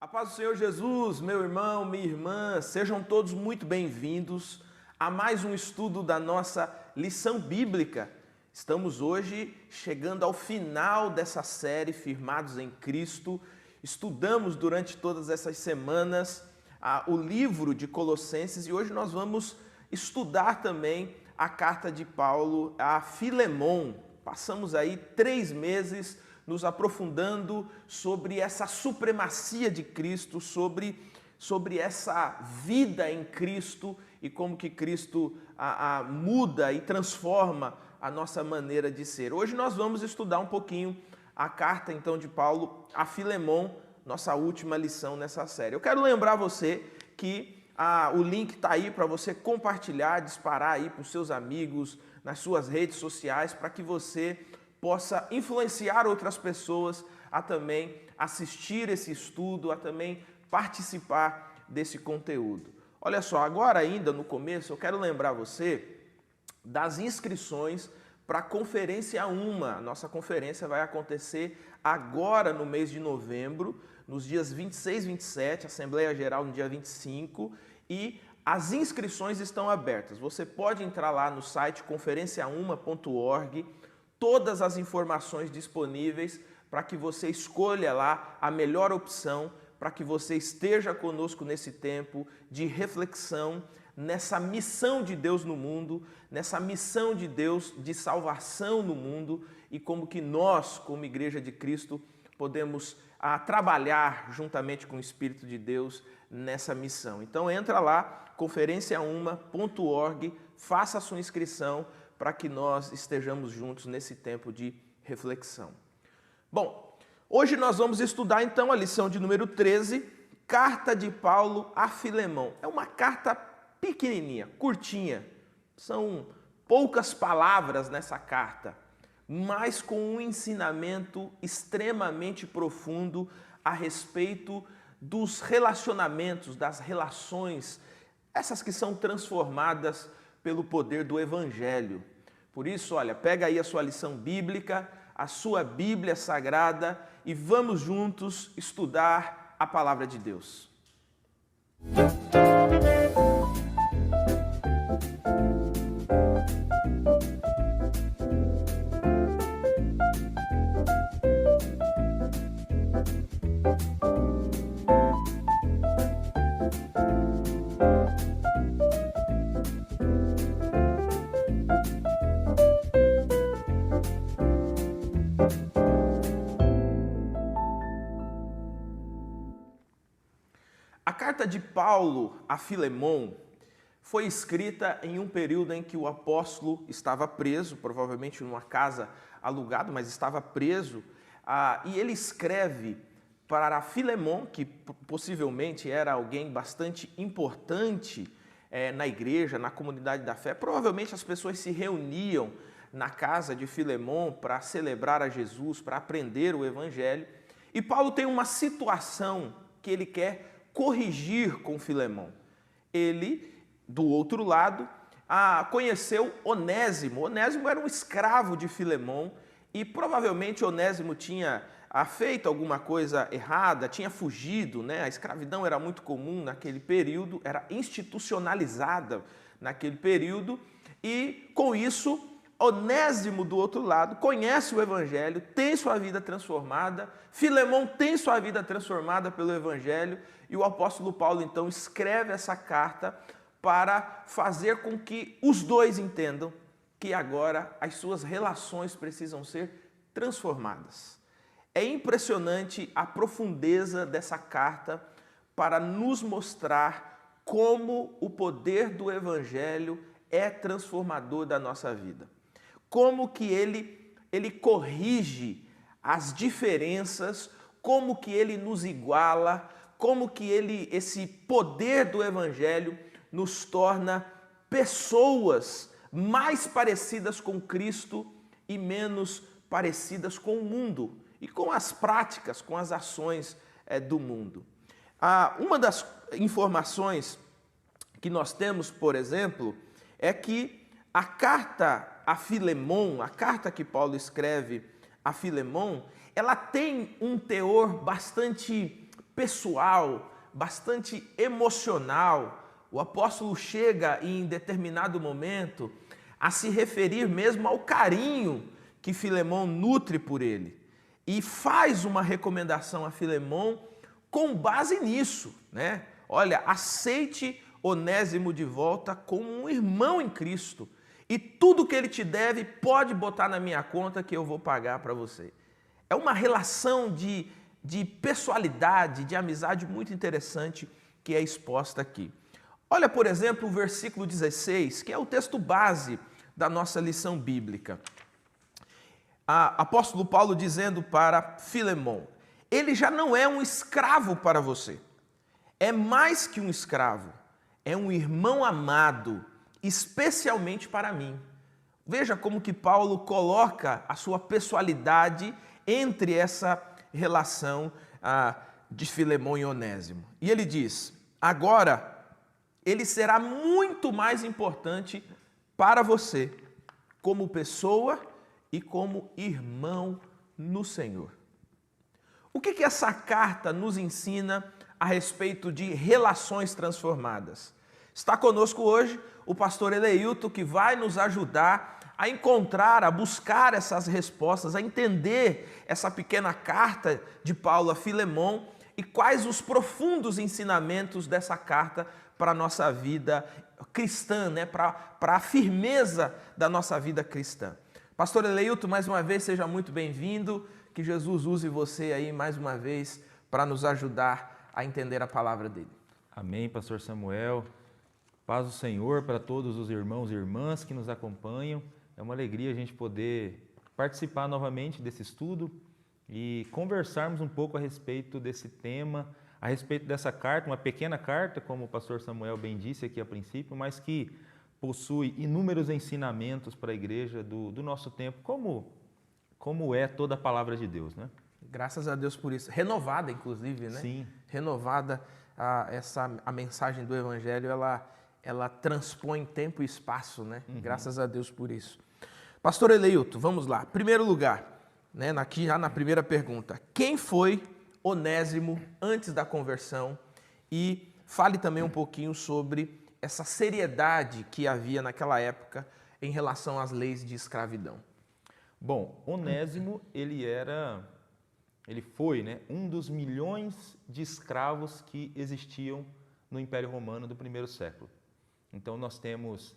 A paz do Senhor Jesus, meu irmão, minha irmã, sejam todos muito bem-vindos a mais um estudo da nossa lição bíblica. Estamos hoje chegando ao final dessa série Firmados em Cristo. Estudamos durante todas essas semanas o livro de Colossenses e hoje nós vamos estudar também a carta de Paulo a Filemon. Passamos aí 3 meses nos aprofundando sobre essa supremacia de Cristo, sobre essa vida em Cristo e como que Cristo muda e transforma a nossa maneira de ser. Hoje nós vamos estudar um pouquinho a carta então de Paulo a Filemon, nossa última lição nessa série. Eu quero lembrar você que o link está aí para você compartilhar, disparar aí para os seus amigos, nas suas redes sociais, para que você possa influenciar outras pessoas a também assistir esse estudo, a também participar desse conteúdo. Olha só, agora ainda no começo eu quero lembrar você das inscrições para a Conferência 1. A nossa conferência vai acontecer agora no mês de novembro, nos dias 26 e 27, Assembleia Geral no dia 25, e as inscrições estão abertas. Você pode entrar lá no site conferenciauma.org, todas as informações disponíveis para que você escolha lá a melhor opção, para que você esteja conosco nesse tempo de reflexão, nessa missão de Deus no mundo, nessa missão de Deus de salvação no mundo e como que nós, como Igreja de Cristo, podemos trabalhar juntamente com o Espírito de Deus nessa missão. Então entra lá, conferenciauma.org, faça a sua inscrição para que nós estejamos juntos nesse tempo de reflexão. Bom, hoje nós vamos estudar então a lição de número 13, Carta de Paulo a Filemon. É uma carta pequenininha, curtinha, são poucas palavras nessa carta, mas com um ensinamento extremamente profundo a respeito dos relacionamentos, das relações, essas que são transformadas pelo poder do Evangelho. Por isso, olha, pega aí a sua lição bíblica, a sua Bíblia Sagrada e vamos juntos estudar a Palavra de Deus. A carta de Paulo a Filemon foi escrita em um período em que o apóstolo estava preso, provavelmente numa casa alugada, mas estava preso, e ele escreve para Filemon, que possivelmente era alguém bastante importante na igreja, na comunidade da fé. Provavelmente as pessoas se reuniam na casa de Filemon para celebrar a Jesus, para aprender o Evangelho, e Paulo tem uma situação que ele quer corrigir com Filemon. Ele, do outro lado, conheceu Onésimo. Onésimo era um escravo de Filemon e provavelmente Onésimo tinha feito alguma coisa errada, tinha fugido, né? A escravidão era muito comum naquele período, era institucionalizada naquele período e, com isso, Onésimo, do outro lado, conhece o Evangelho, tem sua vida transformada, Filemon tem sua vida transformada pelo Evangelho, e o apóstolo Paulo, então, escreve essa carta para fazer com que os dois entendam que agora as suas relações precisam ser transformadas. É impressionante a profundeza dessa carta para nos mostrar como o poder do Evangelho é transformador da nossa vida. Como que ele corrige as diferenças, como que ele nos iguala, como que esse poder do Evangelho nos torna pessoas mais parecidas com Cristo e menos parecidas com o mundo e com as práticas, com as ações do mundo. Uma das informações que nós temos, por exemplo, é que a carta a Filemon, a carta que Paulo escreve a Filemon, ela tem um teor bastante pessoal, bastante emocional. O apóstolo chega em determinado momento a se referir mesmo ao carinho que Filemão nutre por ele e faz uma recomendação a Filemão com base nisso, né? Olha, aceite Onésimo de volta como um irmão em Cristo e tudo que ele te deve pode botar na minha conta que eu vou pagar para você. É uma relação de pessoalidade, de amizade muito interessante que é exposta aqui. Olha, por exemplo, o versículo 16, que é o texto base da nossa lição bíblica. Apóstolo Paulo dizendo para Filemão, ele já não é um escravo para você, é mais que um escravo, é um irmão amado, especialmente para mim. Veja como que Paulo coloca a sua pessoalidade entre essa relação de Filemão e Onésimo. E ele diz, agora ele será muito mais importante para você, como pessoa e como irmão no Senhor. O que essa carta nos ensina a respeito de relações transformadas? Está conosco hoje o pastor Eleilton, que vai nos ajudar a encontrar, a buscar essas respostas, a entender essa pequena carta de Paulo a Filemão e quais os profundos ensinamentos dessa carta para a nossa vida cristã, né? Para a firmeza da nossa vida cristã. Pastor Eleilton, mais uma vez, seja muito bem-vindo. Que Jesus use você aí mais uma vez para nos ajudar a entender a palavra dele. Amém, pastor Samuel. Paz do Senhor para todos os irmãos e irmãs que nos acompanham. É uma alegria a gente poder participar novamente desse estudo e conversarmos um pouco a respeito desse tema, a respeito dessa carta, uma pequena carta, como o pastor Samuel bem disse aqui a princípio, mas que possui inúmeros ensinamentos para a igreja do nosso tempo, como é toda a palavra de Deus, né? Graças a Deus por isso. Renovada, inclusive, né? Sim. Renovada, a mensagem do Evangelho, ela transpõe tempo e espaço, né? Graças a Deus por isso. Pastor Eleilton, vamos lá. Primeiro lugar, né? Aqui já na primeira pergunta. Quem foi Onésimo antes da conversão? E fale também um pouquinho sobre essa seriedade que havia naquela época em relação às leis de escravidão. Bom, Onésimo, ele foi, né, um dos milhões de escravos que existiam no Império Romano do primeiro século. Então nós temos,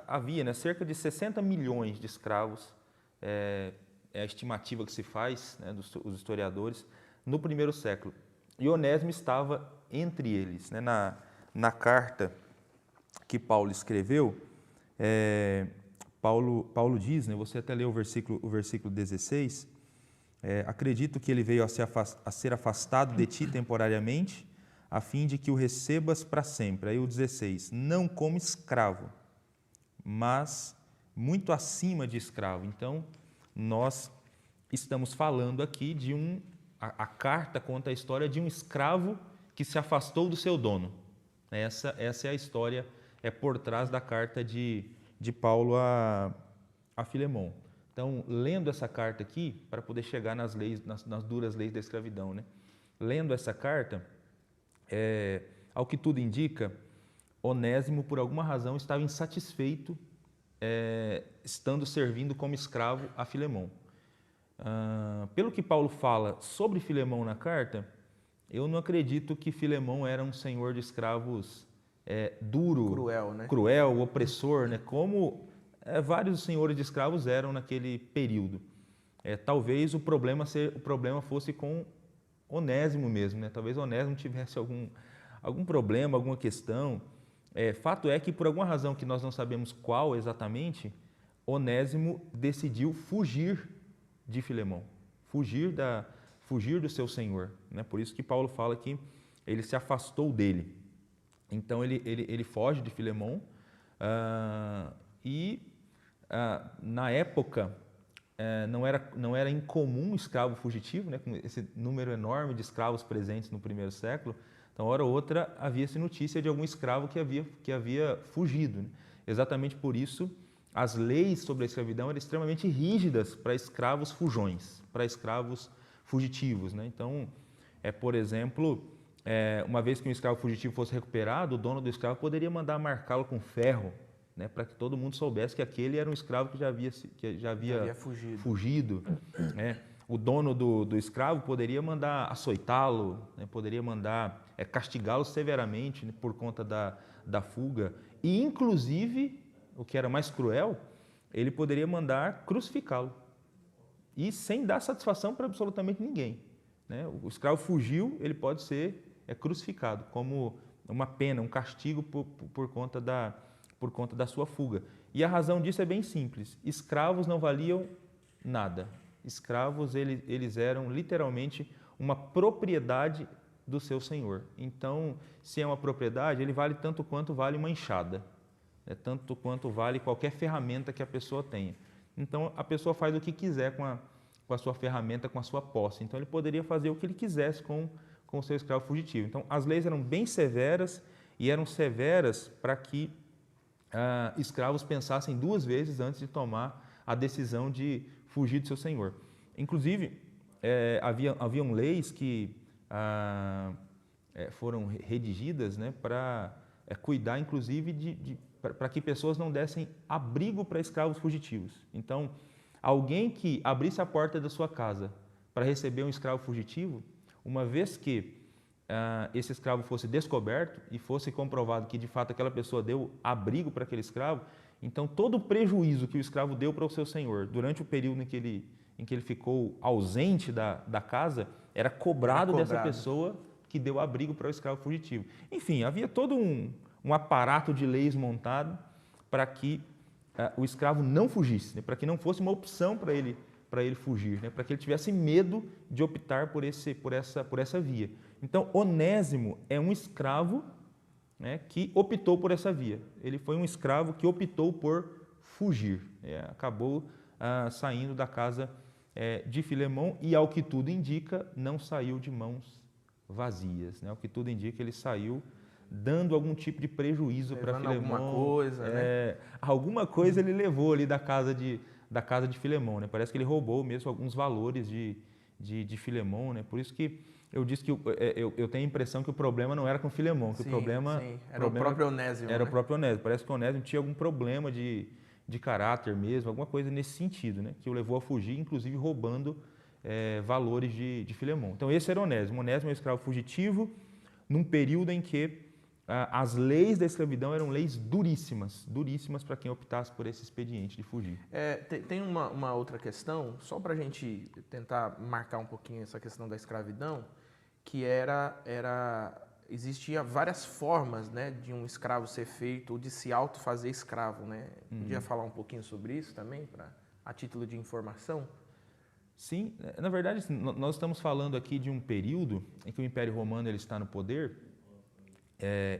havia, né, cerca de 60 milhões de escravos, é a estimativa que se faz, né, dos historiadores, no primeiro século. E Onésimo estava entre eles, né, na carta que Paulo escreveu, Paulo diz, né, você até leu o versículo 16, acredito que ele veio a ser afastado de ti temporariamente, a fim de que o recebas para sempre. Aí o 16, não como escravo, mas muito acima de escravo. Então, nós estamos falando aqui de a carta conta a história de um escravo que se afastou do seu dono. Essa é a história, por trás da carta de Paulo a Filemão. Então, lendo essa carta aqui, para poder chegar nas duras leis da escravidão, né? Lendo essa carta, ao que tudo indica, Onésimo, por alguma razão, estava insatisfeito estando servindo como escravo a Filemão. Pelo que Paulo fala sobre Filemão na carta, eu não acredito que Filemão era um senhor de escravos duro, cruel, né? Cruel, opressor, né? Como vários senhores de escravos eram naquele período. Talvez o problema fosse com Onésimo mesmo, né? Talvez Onésimo tivesse algum problema, alguma questão. Fato é que, por alguma razão que nós não sabemos qual exatamente, Onésimo decidiu fugir de Filemão, fugir do seu senhor, né? Por isso que Paulo fala que ele se afastou dele. Então ele foge de Filemão na época não era incomum um escravo fugitivo, né? Com esse número enorme de escravos presentes no primeiro século. Então, hora ou outra, havia-se notícia de algum escravo que havia fugido, né? Exatamente por isso, as leis sobre a escravidão eram extremamente rígidas para escravos fujões, para escravos fugitivos, né? Então, por exemplo, uma vez que um escravo fugitivo fosse recuperado, o dono do escravo poderia mandar marcá-lo com ferro, né, para que todo mundo soubesse que aquele era um escravo que já havia fugido. Né? O dono do escravo poderia mandar açoitá-lo, né, poderia mandar castigá-lo severamente, né, por conta da fuga. E, inclusive, o que era mais cruel, ele poderia mandar crucificá-lo. E sem dar satisfação para absolutamente ninguém. Né? O escravo fugiu, ele pode ser crucificado como uma pena, um castigo por conta da sua fuga. E a razão disso é bem simples. Escravos não valiam nada. Escravos, eles eram literalmente uma propriedade do seu senhor. Então, se é uma propriedade, ele vale tanto quanto vale uma enxada. Tanto quanto vale qualquer ferramenta que a pessoa tenha. Então, a pessoa faz o que quiser com a sua ferramenta, com a sua posse. Então, ele poderia fazer o que ele quisesse com o seu escravo fugitivo. Então, as leis eram bem severas e eram severas para que escravos pensassem duas vezes antes de tomar a decisão de fugir do seu senhor. Inclusive, haviam leis que foram redigidas, né, para cuidar, inclusive, para que pessoas não dessem abrigo para escravos fugitivos. Então, alguém que abrisse a porta da sua casa para receber um escravo fugitivo, uma vez que esse escravo fosse descoberto e fosse comprovado que de fato aquela pessoa deu abrigo para aquele escravo, então todo o prejuízo que o escravo deu para o seu senhor durante o período em que ele ficou ausente da casa, era cobrado dessa pessoa que deu abrigo para o escravo fugitivo. Enfim, havia todo um aparato de leis montado para que o escravo não fugisse, né? Para que não fosse uma opção para ele fugir, né? Para que ele tivesse medo de optar por essa via. Então, Onésimo é um escravo, né, que optou por essa via. Ele foi um escravo que optou por fugir. Acabou saindo da casa de Filemão e, ao que tudo indica, não saiu de mãos vazias. Né? Ao que tudo indica, ele saiu dando algum tipo de prejuízo para Filemão. Alguma coisa, né? Alguma coisa ele levou ali da casa de Filemão. Né? Parece que ele roubou mesmo alguns valores de Filemão. Né? Por isso que eu disse que eu tenho a impressão que o problema não era com Filemão, que o problema era o próprio Onésimo. Era, né? O próprio Onésimo. Parece que o Onésimo tinha algum problema de caráter mesmo, alguma coisa nesse sentido, né? Que o levou a fugir, inclusive roubando valores de Filemão. Então esse era Onésimo. Onésimo é um escravo fugitivo num período em que as leis da escravidão eram leis duríssimas para quem optasse por esse expediente de fugir. Tem uma outra questão, só para a gente tentar marcar um pouquinho essa questão da escravidão, que existia várias formas, né, de um escravo ser feito ou de se autofazer escravo, né? Podia falar um pouquinho sobre isso também, a título de informação? Sim, na verdade, nós estamos falando aqui de um período em que o Império Romano ele está no poder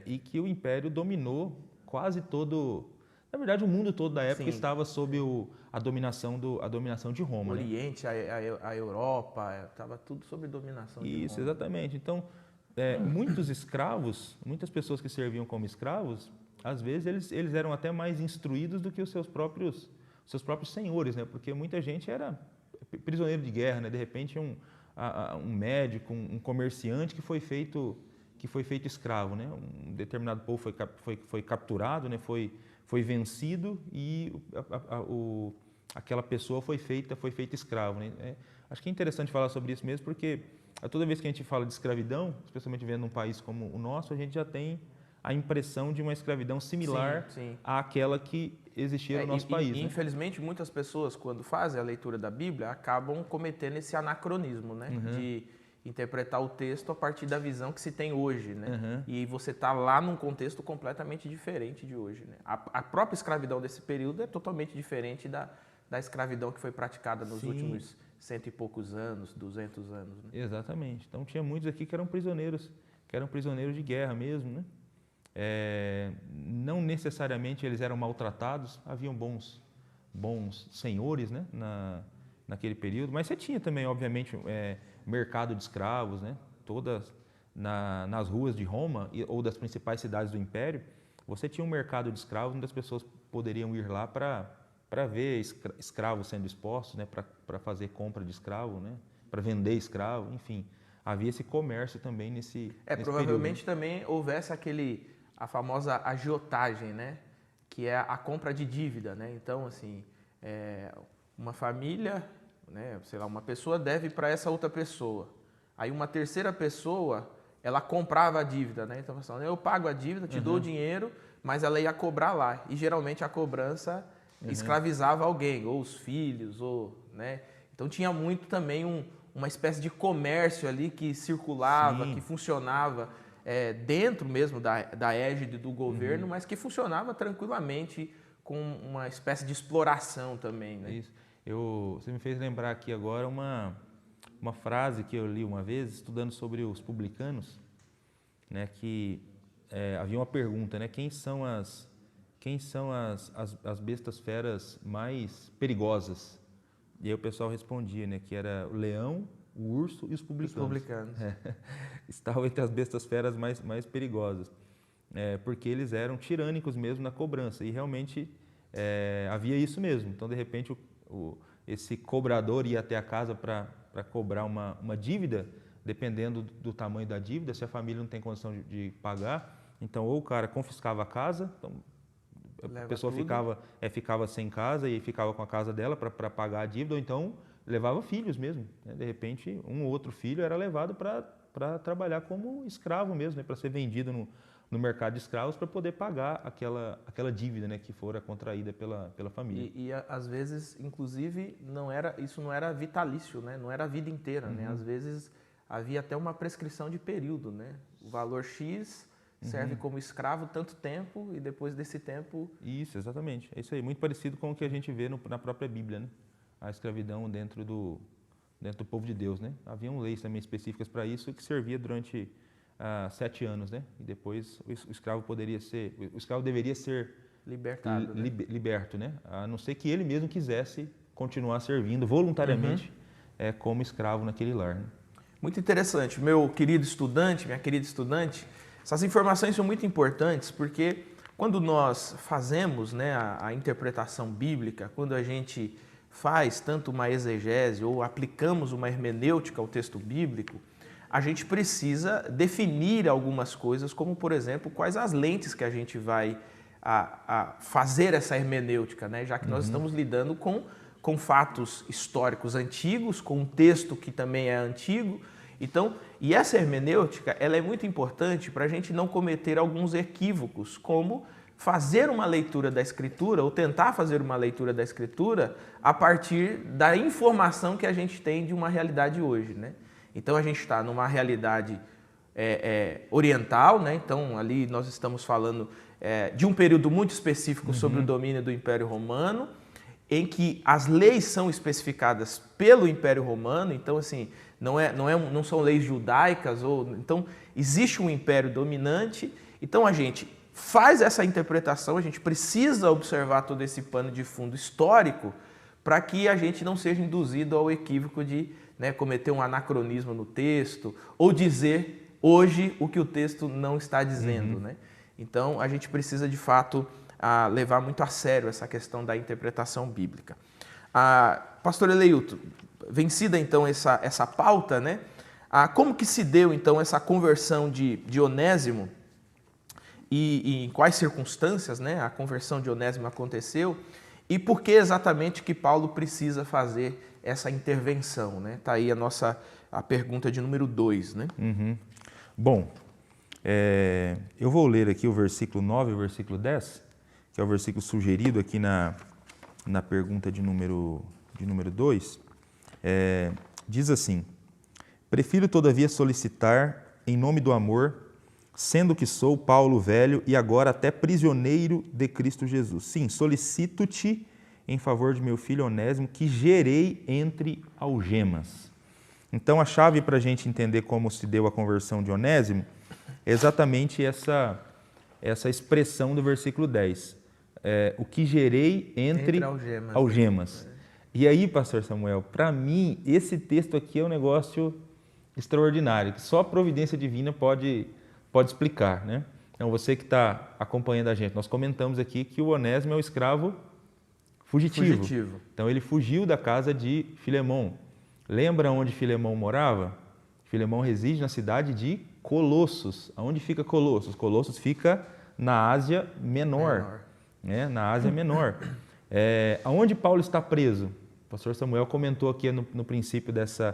e que o Império dominou quase todo... Na verdade, o mundo todo da época estava sob a dominação de Roma. O Oriente, né? a Europa, estava tudo sob dominação de Roma. Isso, exatamente. Então, muitos escravos, muitas pessoas que serviam como escravos, às vezes eles eram até mais instruídos do que os seus próprios senhores, né? Porque muita gente era prisioneiro de guerra, né? De repente um médico, um comerciante que foi feito escravo, né? Um determinado povo foi capturado, né? Foi vencido e aquela pessoa foi feita escravo, né? Acho que é interessante falar sobre isso mesmo, porque toda vez que a gente fala de escravidão, especialmente vendo um país como o nosso, a gente já tem a impressão de uma escravidão similar àquela que existia no nosso país. Né? Infelizmente, muitas pessoas, quando fazem a leitura da Bíblia, acabam cometendo esse anacronismo, né? De interpretar o texto a partir da visão que se tem hoje, né? E você está lá num contexto completamente diferente de hoje, né? A própria escravidão desse período é totalmente diferente da escravidão que foi praticada nos últimos 100 e poucos anos, 200 anos. Né? Exatamente. Então tinha muitos aqui que eram prisioneiros de guerra mesmo, né? Não necessariamente eles eram maltratados, haviam bons senhores, né? Naquele período, mas você tinha também, obviamente, mercado de escravos, né? Todas nas ruas de Roma ou das principais cidades do Império, você tinha um mercado de escravos onde as pessoas poderiam ir lá para ver escravos sendo expostos, né? Para fazer compra de escravo, né? Para vender escravo, enfim. havia esse comércio também nesse Provavelmente período. também houvesse a famosa agiotagem, né? Que é a compra de dívida, né? Então, assim, uma família, né? Sei lá, uma pessoa deve para essa outra pessoa. Aí uma terceira pessoa, ela comprava a dívida, né? Então, assim, eu pago a dívida, te dou o dinheiro, mas ela ia cobrar lá. E geralmente a cobrança escravizava alguém, ou os filhos, ou, né? Então tinha muito também uma espécie de comércio ali que circulava, Sim. que funcionava dentro mesmo da égide do governo, mas que funcionava tranquilamente com uma espécie de exploração também, né? Isso. Você me fez lembrar aqui agora uma frase que eu li uma vez, estudando sobre os publicanos, né, que havia uma pergunta, né, quem são as bestas feras mais perigosas? E aí o pessoal respondia, né, que era o leão, o urso e os publicanos. Os publicanos. Estavam entre as bestas feras mais perigosas, porque eles eram tirânicos mesmo na cobrança, e realmente havia isso mesmo. Então, de repente, esse cobrador ia até a casa para cobrar uma dívida, dependendo do tamanho da dívida, se a família não tem condição de pagar, então ou o cara confiscava a casa, então a pessoa ficava sem casa e ficava com a casa dela para pagar a dívida, ou então levava filhos mesmo, né? De repente, um ou outro filho era levado para trabalhar como escravo mesmo, né? Para ser vendido no mercado de escravos para poder pagar aquela dívida, né? Que fora contraída pela família. E às vezes, inclusive, isso não era vitalício, né? Não era a vida inteira, né? Às vezes havia até uma prescrição de período, né? O valor X serve como escravo tanto tempo e depois desse tempo... Isso, exatamente. É isso aí. Muito parecido com o que a gente vê na própria Bíblia, né? A escravidão dentro do povo de Deus, né? Haviam leis também específicas para isso que servia durante 7 anos, né? E depois o escravo deveria ser libertado, né? liberto, né? A não ser que ele mesmo quisesse continuar servindo voluntariamente como escravo naquele lar, né? Muito interessante. Meu querido estudante, minha querida estudante, essas informações são muito importantes porque quando nós fazemos, né, a interpretação bíblica, quando a gente faz tanto uma exegese ou aplicamos uma hermenêutica ao texto bíblico, a gente precisa definir algumas coisas, como, por exemplo, quais as lentes que a gente vai fazer essa hermenêutica, né? Já que nós estamos lidando com fatos históricos antigos, com um texto que também é antigo. Então, e essa hermenêutica, ela é muito importante para a gente não cometer alguns equívocos, como fazer uma leitura da Escritura ou tentar fazer uma leitura da Escritura a partir da informação que a gente tem de uma realidade hoje, né? Então, a gente está numa realidade oriental, né? Então, ali nós estamos falando de um período muito específico sobre o domínio do Império Romano, em que as leis são especificadas pelo Império Romano. Então, assim, não são leis judaicas, então existe um império dominante. Então, a gente faz essa interpretação, a gente precisa observar todo esse pano de fundo histórico para que a gente não seja induzido ao equívoco de, né, cometer um anacronismo no texto ou dizer hoje o que o texto não está dizendo, né? Então, a gente precisa, de fato, levar muito a sério essa questão da interpretação bíblica. Pastor Eleilton, vencida então essa pauta, né? Como que se deu então essa conversão de Onésimo e em quais circunstâncias, né, a conversão de Onésimo aconteceu e por que exatamente que Paulo precisa fazer essa intervenção, né? Tá aí a pergunta de número 2, né? Bom, eu vou ler aqui o versículo 9 e o versículo 10, que é o versículo sugerido aqui na pergunta de número 2, diz assim: prefiro todavia solicitar em nome do amor, sendo que sou Paulo velho e agora até prisioneiro de Cristo Jesus. Sim, solicito-te em favor de meu filho Onésimo, que gerei entre algemas. Então, a chave para a gente entender como se deu a conversão de Onésimo é exatamente essa expressão do versículo 10. O que gerei entre algemas. E aí, pastor Samuel, para mim, esse texto aqui é um negócio extraordinário, que só a providência divina pode explicar, né? Então, você que está acompanhando a gente, nós comentamos aqui que o Onésimo é o escravo fugitivo. Então, ele fugiu da casa de Filemão. Lembra onde Filemão morava? Filemão reside na cidade de Colossos. Aonde fica Colossos? Colossos fica na Ásia Menor. Né? Na Ásia Menor. Aonde Paulo está preso? O pastor Samuel comentou aqui no princípio desse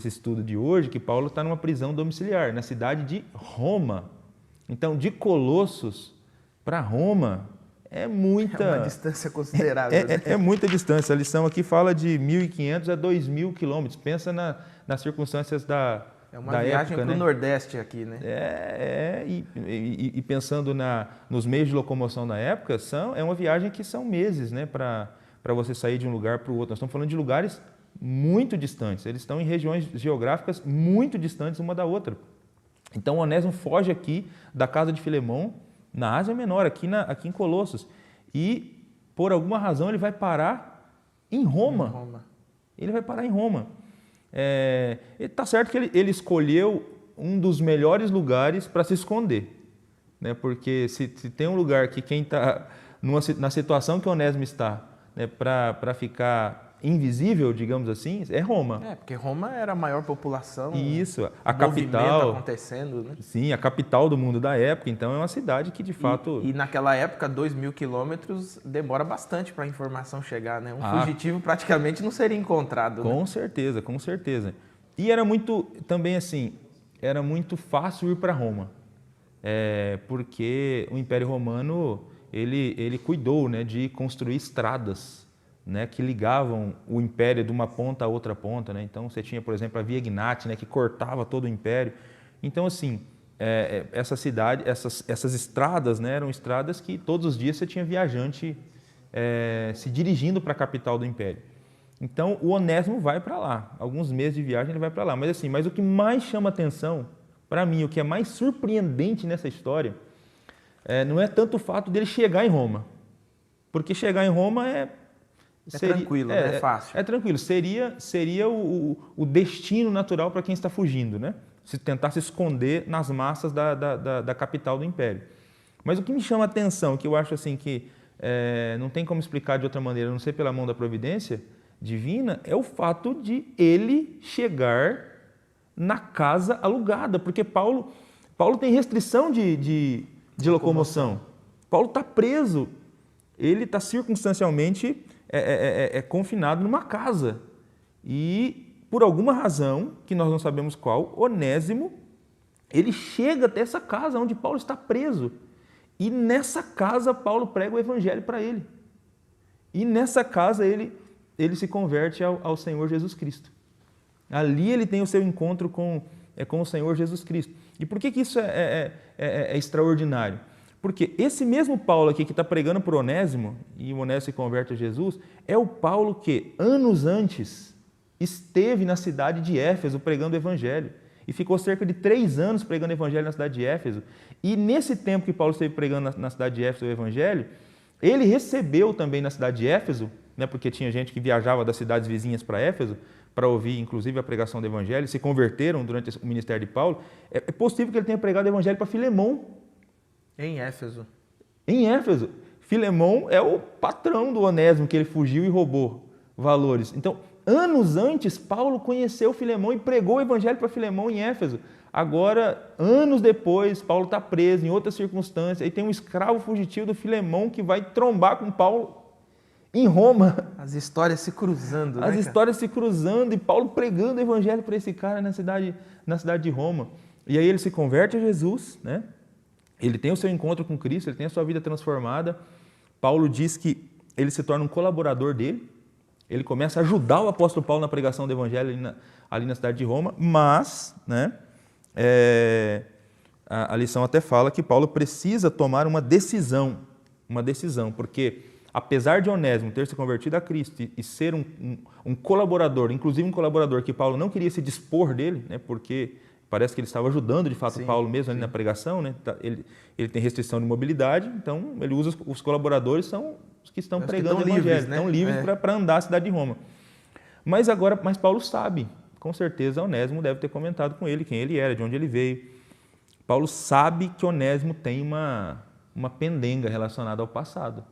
estudo de hoje que Paulo está numa prisão domiciliar, na cidade de Roma. Então, de Colossos para Roma é muita... É uma distância considerável. É muita distância. A lição aqui fala de 1.500 a 2.000 quilômetros. Pensa nas circunstâncias da É uma viagem para o Nordeste aqui, né? E pensando nos meios de locomoção da época, é uma viagem que são meses, né, para você sair de um lugar para o outro. Nós estamos falando de lugares muito distantes. Eles estão em regiões geográficas muito distantes uma da outra. Então, o Onésimo foge aqui da casa de Filemão, na Ásia Menor, aqui em Colossos. E, por alguma razão, ele vai parar em Roma. Ele vai parar em Roma. Está certo que ele escolheu um dos melhores lugares para se esconder. Né? Porque se tem um lugar que quem está na situação que o Onésimo está, né, para ficar invisível, digamos assim, é Roma. Porque Roma era a maior população. Isso, a capital acontecendo, né? Sim, a capital do mundo da época. Então é uma cidade que de fato. E naquela época, 2.000 quilômetros demora bastante para a informação chegar, né? Fugitivo praticamente não seria encontrado. Com certeza, com certeza. E era muito também assim, era muito fácil ir para Roma, porque o Império Romano ele cuidou, né, de construir estradas, né, que ligavam o império de uma ponta a outra ponta, né? Então você tinha, por exemplo, a Via Egnatia, né, que cortava todo o império. Então assim, essa cidade, essas estradas, né, eram estradas que todos os dias você tinha viajante se dirigindo para a capital do império. Então o Onésimo vai para lá, alguns meses de viagem ele vai para lá. Mas o que mais chama atenção para mim, o que é mais surpreendente nessa história, não é tanto o fato dele chegar em Roma, porque chegar em Roma tranquilo, né? É fácil. É tranquilo. Seria o destino natural para quem está fugindo, né? Se tentar se esconder nas massas da capital do império. Mas o que me chama a atenção, que eu acho assim que não tem como explicar de outra maneira, a não ser pela mão da providência divina, é o fato de ele chegar na casa alugada, porque Paulo tem restrição de locomoção. Paulo está preso, ele está circunstancialmente confinado numa casa. E, por alguma razão, que nós não sabemos qual, Onésimo, ele chega até essa casa onde Paulo está preso. E nessa casa, Paulo prega o evangelho para ele. E nessa casa, ele se converte ao Senhor Jesus Cristo. Ali ele tem o seu encontro com o Senhor Jesus Cristo. E por que isso é extraordinário? Porque esse mesmo Paulo aqui que está pregando por Onésimo, e o Onésimo se converte a Jesus, é o Paulo que, anos antes, esteve na cidade de Éfeso pregando o Evangelho. E ficou cerca de 3 anos pregando o Evangelho na cidade de Éfeso. E nesse tempo que Paulo esteve pregando na cidade de Éfeso o Evangelho, ele recebeu também na cidade de Éfeso, né, porque tinha gente que viajava das cidades vizinhas para Éfeso, para ouvir, inclusive, a pregação do Evangelho, se converteram durante o ministério de Paulo. É possível que ele tenha pregado o Evangelho para Filemão. Em Éfeso. Em Éfeso. Filemão é o patrão do Onésimo, que ele fugiu e roubou valores. Então, anos antes, Paulo conheceu Filemão e pregou o Evangelho para Filemão em Éfeso. Agora, anos depois, Paulo está preso em outras circunstâncias, e tem um escravo fugitivo do Filemão que vai trombar com Paulo em Roma. As histórias se cruzando, As histórias se cruzando, e Paulo pregando o Evangelho para esse cara na cidade de Roma. E aí ele se converte a Jesus, né? Ele tem o seu encontro com Cristo, ele tem a sua vida transformada. Paulo diz que ele se torna um colaborador dele. Ele começa a ajudar o apóstolo Paulo na pregação do Evangelho ali na cidade de Roma, mas, né, a lição até fala que Paulo precisa tomar uma decisão, porque apesar de Onésimo ter se convertido a Cristo e ser um colaborador, inclusive um colaborador que Paulo não queria se dispor dele, né, porque parece que ele estava ajudando de fato Paulo mesmo ali na pregação, né? Ele tem restrição de mobilidade, então ele usa os colaboradores, são os que estão pregando o Evangelho, estão livres para andar a cidade de Roma. Mas Paulo sabe, com certeza Onésimo deve ter comentado com ele quem ele era, de onde ele veio. Paulo sabe que Onésimo tem uma pendenga relacionada ao passado.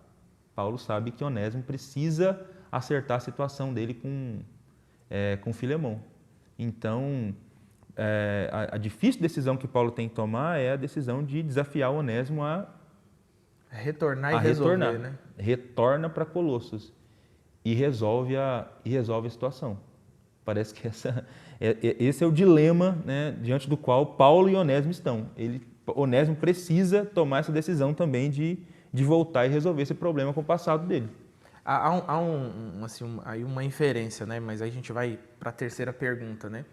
Paulo sabe que Onésimo precisa acertar a situação dele com Filemão. Então, a difícil decisão que Paulo tem que tomar é a decisão de desafiar o Onésimo a retornar e resolver, né? Retorna para Colossos e resolve a situação. Parece que esse é o dilema, né, diante do qual Paulo e Onésimo estão. Onésimo precisa tomar essa decisão também de voltar e resolver esse problema com o passado dele. Há aí uma inferência, né? Mas aí a gente vai para a terceira pergunta, né?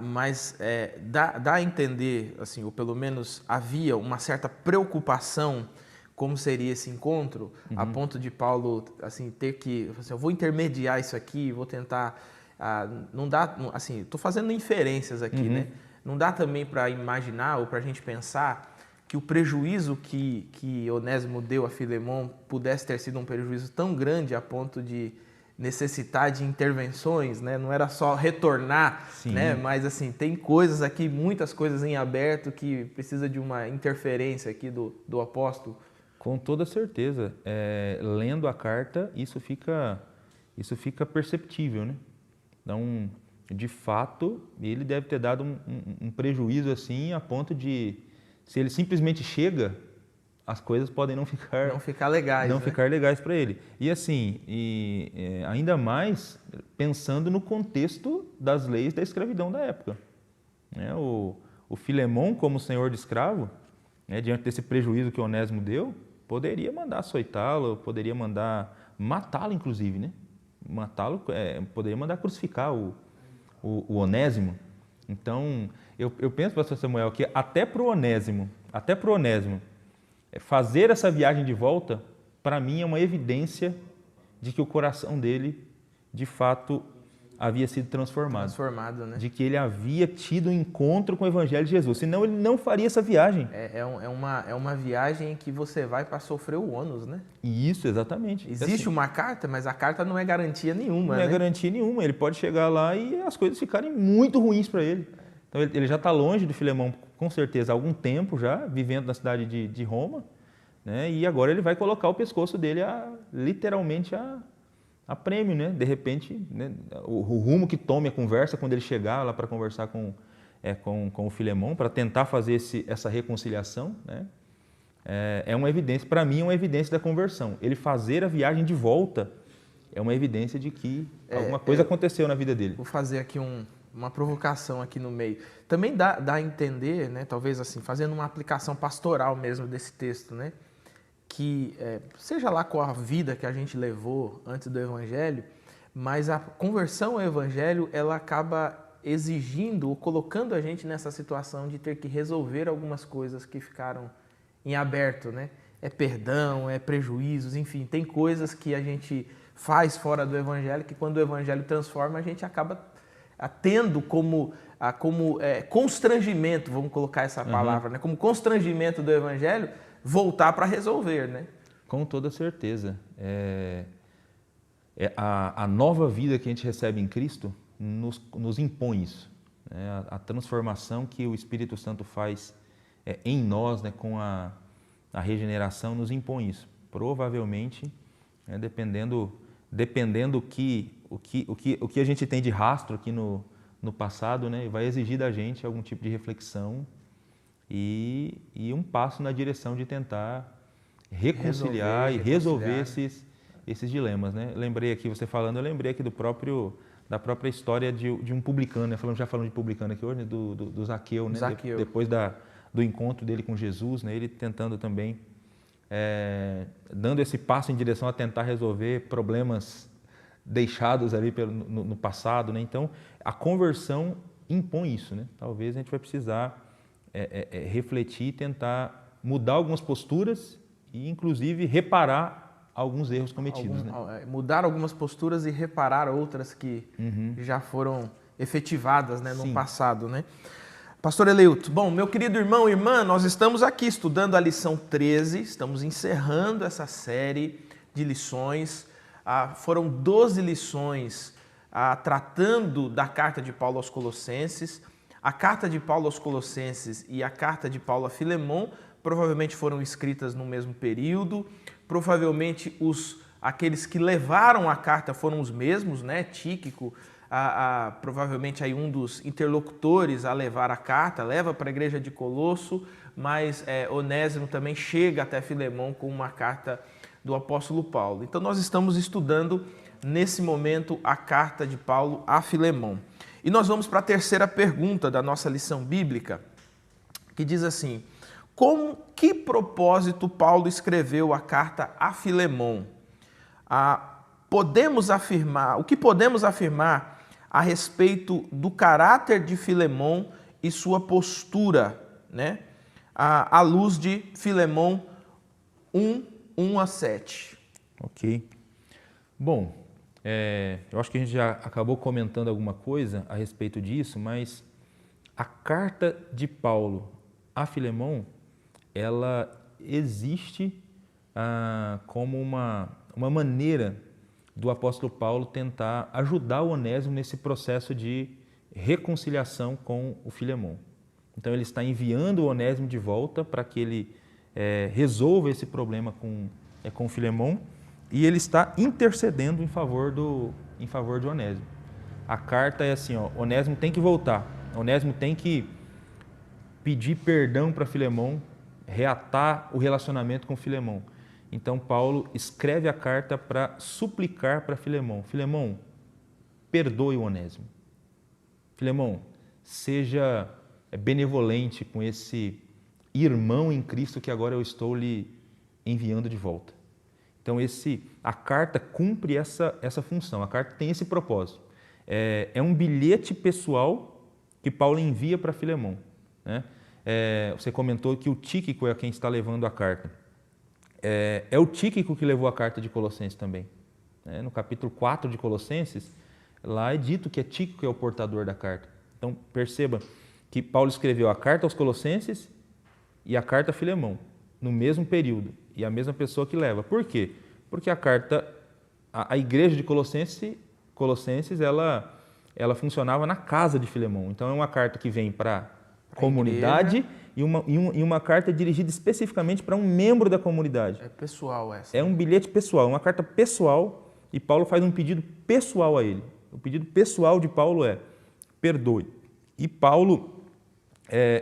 Mas dá a entender, assim, ou pelo menos havia uma certa preocupação como seria esse encontro, a ponto de Paulo, assim, ter que, assim, eu vou intermediar isso aqui, vou tentar, não dá, assim, estou fazendo inferências aqui, né? Não dá também para imaginar ou para a gente pensar que o prejuízo que Onésimo deu a Filemon pudesse ter sido um prejuízo tão grande a ponto de necessitar de intervenções, né? Não era só retornar, né? Mas assim, tem coisas aqui, muitas coisas em aberto que precisa de uma interferência aqui do apóstolo. Com toda certeza. Lendo a carta, isso fica perceptível, né? Então, de fato, ele deve ter dado um prejuízo assim a ponto de, se ele simplesmente chega, as coisas podem não ficar legais, né? Ficar legais para ele. E assim, ainda mais pensando no contexto das leis da escravidão da época. Né? O Filemon, como senhor de escravo, né, diante desse prejuízo que Onésimo deu, poderia mandar açoitá-lo, poderia mandar matá-lo, inclusive, né? Matá-lo, poderia mandar crucificar o Onésimo. Então, eu penso, pastor Samuel, que até para o Onésimo, fazer essa viagem de volta, para mim é uma evidência de que o coração dele, de fato, havia sido transformado, né? De que ele havia tido um encontro com o Evangelho de Jesus, senão ele não faria essa viagem. É uma viagem que você vai para sofrer o ônus, né? Isso, exatamente. Existe assim, uma carta, mas a carta não é garantia nenhuma, Não né? é garantia nenhuma, ele pode chegar lá e as coisas ficarem muito ruins para ele. Então ele já está longe do Filemão, com certeza, há algum tempo já, vivendo na cidade de Roma, né? E agora ele vai colocar o pescoço dele literalmente a prêmio, né? De repente, né? O rumo que tome a conversa quando ele chegar lá para conversar com o Filemão, para tentar fazer essa reconciliação, né? É uma evidência, para mim é uma evidência da conversão. Ele fazer a viagem de volta é uma evidência de que alguma coisa aconteceu na vida dele. Vou fazer aqui uma provocação aqui no meio. Também dá a entender, né? Talvez assim, fazendo uma aplicação pastoral mesmo desse texto, né? Que seja lá qual a vida que a gente levou antes do Evangelho, mas a conversão ao Evangelho, ela acaba exigindo ou colocando a gente nessa situação de ter que resolver algumas coisas que ficaram em aberto, né? É perdão, é prejuízos, enfim, tem coisas que a gente faz fora do Evangelho que quando o Evangelho transforma a gente acaba tendo como constrangimento, vamos colocar essa palavra, né? Como constrangimento do Evangelho, voltar para resolver, né? Com toda certeza. A nova vida que a gente recebe em Cristo nos impõe isso. Né? A transformação que o Espírito Santo faz em nós, né, com a regeneração, nos impõe isso. Provavelmente, né, dependendo o que a gente tem de rastro aqui no passado, né, vai exigir da gente algum tipo de reflexão e um passo na direção de tentar reconciliar e resolver esses dilemas, né? Lembrei aqui, você falando, eu lembrei aqui da própria história de um publicano, né? Já falando de publicano aqui hoje, né? do Zaqueu, né? Depois do encontro dele com Jesus, né? Ele tentando também, dando esse passo em direção a tentar resolver problemas deixados ali no passado, né? Então, a conversão impõe isso, né? Talvez a gente vai precisar refletir e tentar mudar algumas posturas e, inclusive, reparar alguns erros cometidos. Né? Mudar algumas posturas e reparar outras que já foram efetivadas, né, no passado. Né? Pastor Eleuto, bom, meu querido irmão e irmã, nós estamos aqui estudando a lição 13, estamos encerrando essa série de lições. Foram 12 lições tratando da carta de Paulo aos Colossenses. A carta de Paulo aos Colossenses e a carta de Paulo a Filemon provavelmente foram escritas no mesmo período, provavelmente aqueles que levaram a carta foram os mesmos, né? Tíquico, provavelmente aí um dos interlocutores a levar a carta, leva para a igreja de Colosso, mas Onésimo também chega até Filemão com uma carta do apóstolo Paulo. Então nós estamos estudando nesse momento a carta de Paulo a Filemão. E nós vamos para a terceira pergunta da nossa lição bíblica, que diz assim: com que propósito Paulo escreveu a carta a Filemão? O que podemos afirmar a respeito do caráter de Filemão e sua postura, né? À luz de Filemão 1:1-7. Ok. Bom, eu acho que a gente já acabou comentando alguma coisa a respeito disso, mas a carta de Paulo a Filemão, ela existe como uma maneira do apóstolo Paulo tentar ajudar o Onésimo nesse processo de reconciliação com o Filemão. Então ele está enviando o Onésimo de volta para que ele resolva esse problema com o Filemão, e ele está intercedendo em favor de Onésimo. A carta é assim, Onésimo tem que voltar, Onésimo tem que pedir perdão para Filemão, reatar o relacionamento com Filemão. Então Paulo escreve a carta para suplicar para Filemão: Filemão, perdoe o Onésimo. Filemão, seja benevolente com esse irmão em Cristo que agora eu estou lhe enviando de volta. Então a carta cumpre essa função, a carta tem esse propósito. É um bilhete pessoal que Paulo envia para Filemão, né? Você comentou que o Tíquico é quem está levando a carta. É o Tíquico que levou a carta de Colossenses também. No capítulo 4 de Colossenses, lá é dito que é Tíquico que é o portador da carta. Então perceba que Paulo escreveu a carta aos Colossenses e a carta a Filemão, no mesmo período, e a mesma pessoa que leva. Por quê? Porque a igreja de Colossenses ela funcionava na casa de Filemão. Então é uma carta que vem para a comunidade e uma carta dirigida especificamente para um membro da comunidade. É pessoal essa. É um bilhete pessoal, uma carta pessoal, e Paulo faz um pedido pessoal a ele. O pedido pessoal de Paulo é: perdoe. E Paulo,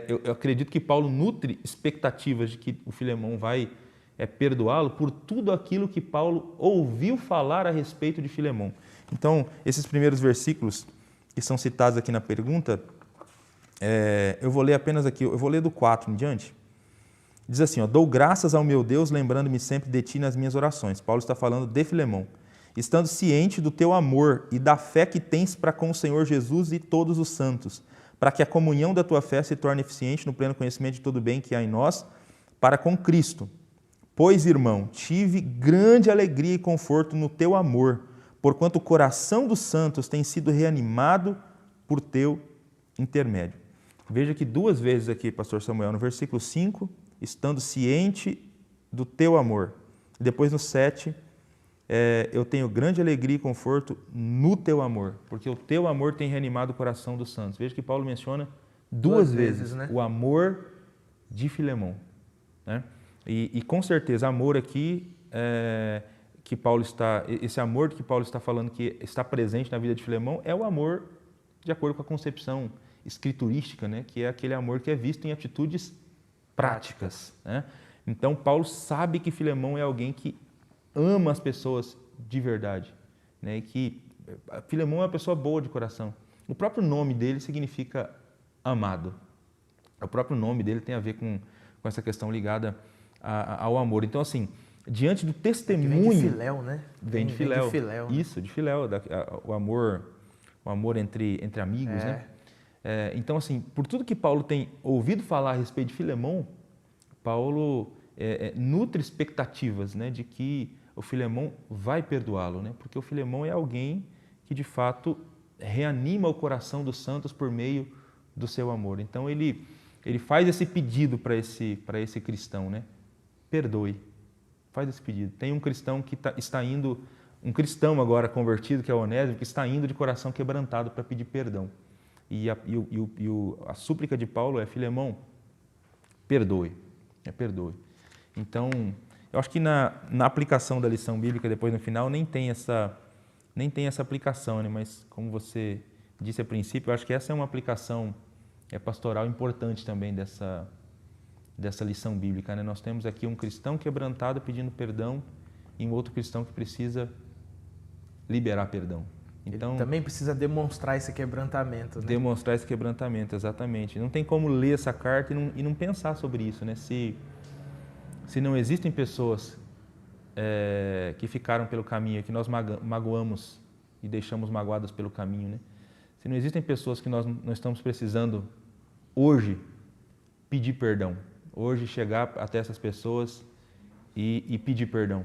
eu acredito que Paulo nutre expectativas de que o Filemão vai perdoá-lo por tudo aquilo que Paulo ouviu falar a respeito de Filemão. Então, esses primeiros versículos que são citados aqui na pergunta, eu vou ler apenas aqui, eu vou ler do 4 em diante. Diz assim: dou graças ao meu Deus, lembrando-me sempre de ti nas minhas orações. Paulo está falando de Filemão. Estando ciente do teu amor e da fé que tens para com o Senhor Jesus e todos os santos, para que a comunhão da tua fé se torne eficiente no pleno conhecimento de todo o bem que há em nós, para com Cristo. Pois, irmão, tive grande alegria e conforto no teu amor, porquanto o coração dos santos tem sido reanimado por teu intermédio. Veja que 2 vezes aqui, pastor Samuel, no versículo 5, estando ciente do teu amor. E depois no 7, eu tenho grande alegria e conforto no teu amor, porque o teu amor tem reanimado o coração dos santos. Veja que Paulo menciona 2 vezes, né? O amor de Filemão, né? E com certeza, amor aqui, esse amor que Paulo está falando que está presente na vida de Filemão é o amor de acordo com a concepção escriturística, né? Que é aquele amor que é visto em atitudes práticas, né? Então, Paulo sabe que Filemão é alguém que ama as pessoas de verdade, né? E que Filemão é uma pessoa boa de coração. O próprio nome dele significa amado. O próprio nome dele tem a ver com essa questão ligada ao amor. Então, assim, diante do testemunho... Vem de Filéu, né? Vem de Filéu. De Filéu, né? Isso, de Filéu, o amor entre amigos, né? Então, assim, por tudo que Paulo tem ouvido falar a respeito de Filemão, Paulo nutre expectativas, né, de que o Filemão vai perdoá-lo, né? Porque o Filemão é alguém que, de fato, reanima o coração dos santos por meio do seu amor. Então, ele faz esse pedido para esse cristão, né? Perdoe. Faz esse pedido. Tem um cristão que está indo, um cristão agora convertido, que é o Onésimo, que está indo de coração quebrantado para pedir perdão. E a súplica de Paulo é: Filemão, perdoe. Perdoe. Então, eu acho que na aplicação da lição bíblica, depois no final, nem tem nem tem essa aplicação, né? Mas como você disse a princípio, eu acho que essa é uma aplicação pastoral importante também dessa lição bíblica, né? Nós temos aqui um cristão quebrantado pedindo perdão e um outro cristão que precisa liberar perdão. Então, ele também precisa demonstrar esse quebrantamento, né? Demonstrar esse quebrantamento, exatamente. Não tem como ler essa carta e não pensar sobre isso, né? Se não existem pessoas que ficaram pelo caminho, que nós magoamos e deixamos magoadas pelo caminho, né? Se não existem pessoas que nós estamos precisando hoje pedir perdão, hoje chegar até essas pessoas e pedir perdão.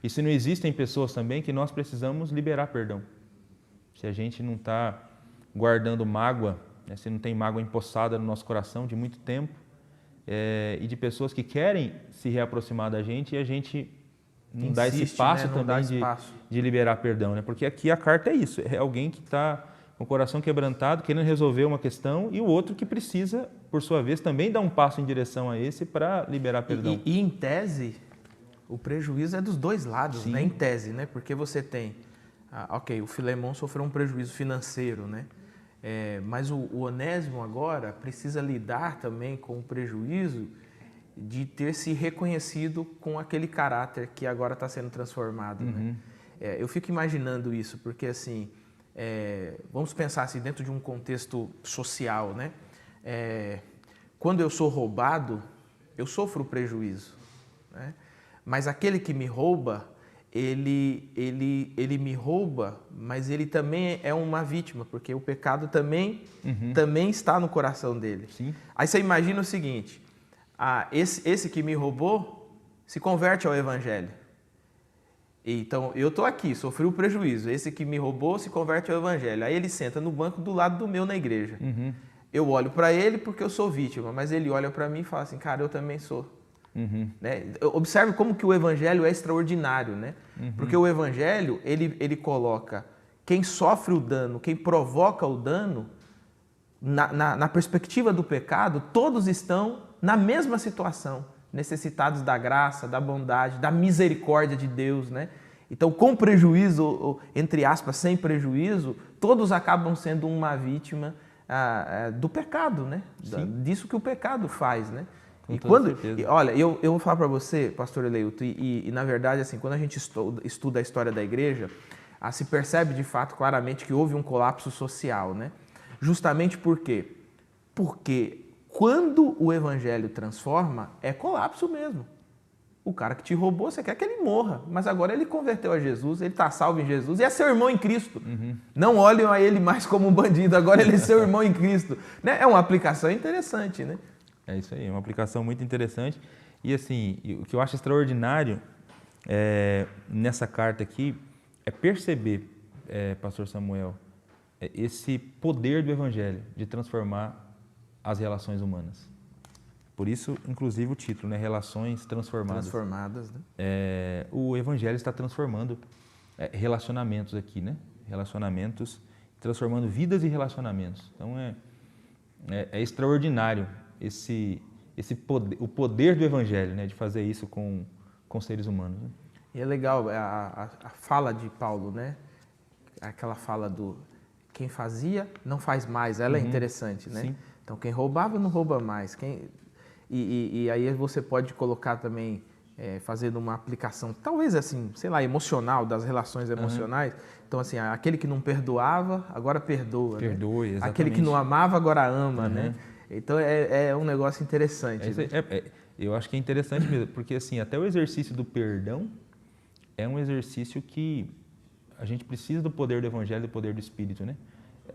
E se não existem pessoas também que nós precisamos liberar perdão. Se a gente não está guardando mágoa, né, se não tem mágoa empoçada no nosso coração de muito tempo, e de pessoas que querem se reaproximar da gente e a gente não dá esse passo, né? Também de liberar perdão. Né? Porque aqui a carta é isso, é alguém que está com o coração quebrantado, querendo resolver uma questão, e o outro que precisa, por sua vez, também dar um passo em direção a esse para liberar perdão. E em tese, o prejuízo é dos dois lados, Sim. né? Em tese, né? Porque você tem... o Filemão sofreu um prejuízo financeiro, né? Mas o Onésimo agora precisa lidar também com o prejuízo de ter se reconhecido com aquele caráter que agora está sendo transformado. Né? Eu fico imaginando isso, porque assim, vamos pensar assim, dentro de um contexto social, né? Quando eu sou roubado, eu sofro prejuízo, né? Mas aquele que me rouba, ele me rouba, mas ele também é uma vítima, porque o pecado também está no coração dele. Sim. Aí você imagina o seguinte, esse que me roubou se converte ao Evangelho. Então, eu estou aqui, sofri o prejuízo, esse que me roubou se converte ao Evangelho. Aí ele senta no banco do lado do meu na igreja. Eu olho para ele porque eu sou vítima, mas ele olha para mim e fala assim, cara, eu também sou. Né? Observe como que o Evangelho é extraordinário, né? Porque o Evangelho, ele coloca quem sofre o dano, quem provoca o dano, na perspectiva do pecado, todos estão na mesma situação, necessitados da graça, da bondade, da misericórdia de Deus, né? Então, com prejuízo, entre aspas, sem prejuízo, todos acabam sendo uma vítima do pecado, né? Disso que o pecado faz, né? Olha, eu vou falar para você, pastor Eleilton, e na verdade, assim, quando a gente estuda a história da igreja, se percebe de fato claramente que houve um colapso social, né? Justamente por quê? Porque quando o evangelho transforma, é colapso mesmo. O cara que te roubou, você quer que ele morra, mas agora ele converteu a Jesus, ele está salvo em Jesus e é seu irmão em Cristo. Não olhem a ele mais como um bandido, agora ele é seu irmão em Cristo. Né? É uma aplicação interessante, né? É isso aí, é uma aplicação muito interessante. E assim, o que eu acho extraordinário nessa carta aqui é perceber, pastor Samuel, esse poder do Evangelho de transformar as relações humanas. Por isso, inclusive, o título, né? Relações transformadas. Transformadas, né? O Evangelho está transformando relacionamentos aqui, né? Relacionamentos, transformando vidas e relacionamentos. Então, é extraordinário o poder do Evangelho, né, de fazer isso com seres humanos. Né? E é legal a fala de Paulo, né? Aquela fala do quem fazia não faz mais, ela é interessante, né? Sim. Então quem roubava não rouba mais. E aí você pode colocar também, fazendo uma aplicação, talvez assim, sei lá, emocional, das relações emocionais. Então assim, aquele que não perdoava, agora perdoa. Perdoe, né? exatamente. Aquele que não amava, agora ama, né? Então é um negócio interessante. Eu acho que é interessante mesmo, porque assim, até o exercício do perdão é um exercício que a gente precisa do poder do Evangelho, do poder do Espírito, né?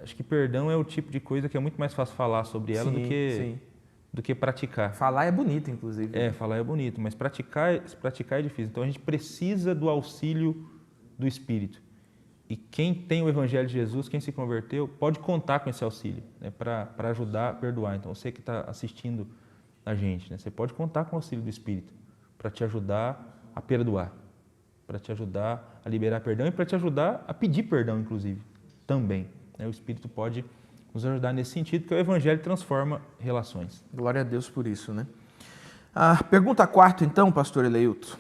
Acho que perdão é o tipo de coisa que é muito mais fácil falar sobre ela do que praticar. Falar é bonito, inclusive. Falar é bonito, mas praticar é difícil. Então a gente precisa do auxílio do Espírito. E quem tem o Evangelho de Jesus, quem se converteu, pode contar com esse auxílio, né, para ajudar a perdoar. Então, você que está assistindo a gente, né, você pode contar com o auxílio do Espírito para te ajudar a perdoar, para te ajudar a liberar perdão e para te ajudar a pedir perdão, inclusive, também. Né? O Espírito pode nos ajudar nesse sentido, porque o Evangelho transforma relações. Glória a Deus por isso, né? Pergunta 4, então, pastor Eleilton.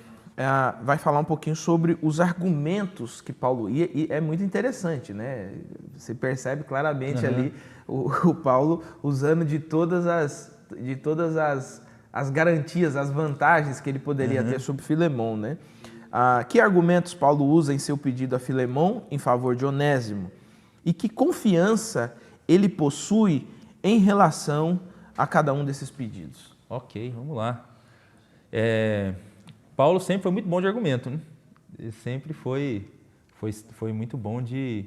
vai falar um pouquinho sobre os argumentos que Paulo... E é muito interessante, né? Você percebe claramente ali o Paulo usando de todas as garantias, as vantagens que ele poderia ter sobre Filemon, né? Que argumentos Paulo usa em seu pedido a Filemon em favor de Onésimo? E que confiança ele possui em relação a cada um desses pedidos? Ok, vamos lá. Paulo sempre foi muito bom de argumento, né? Ele sempre foi muito bom de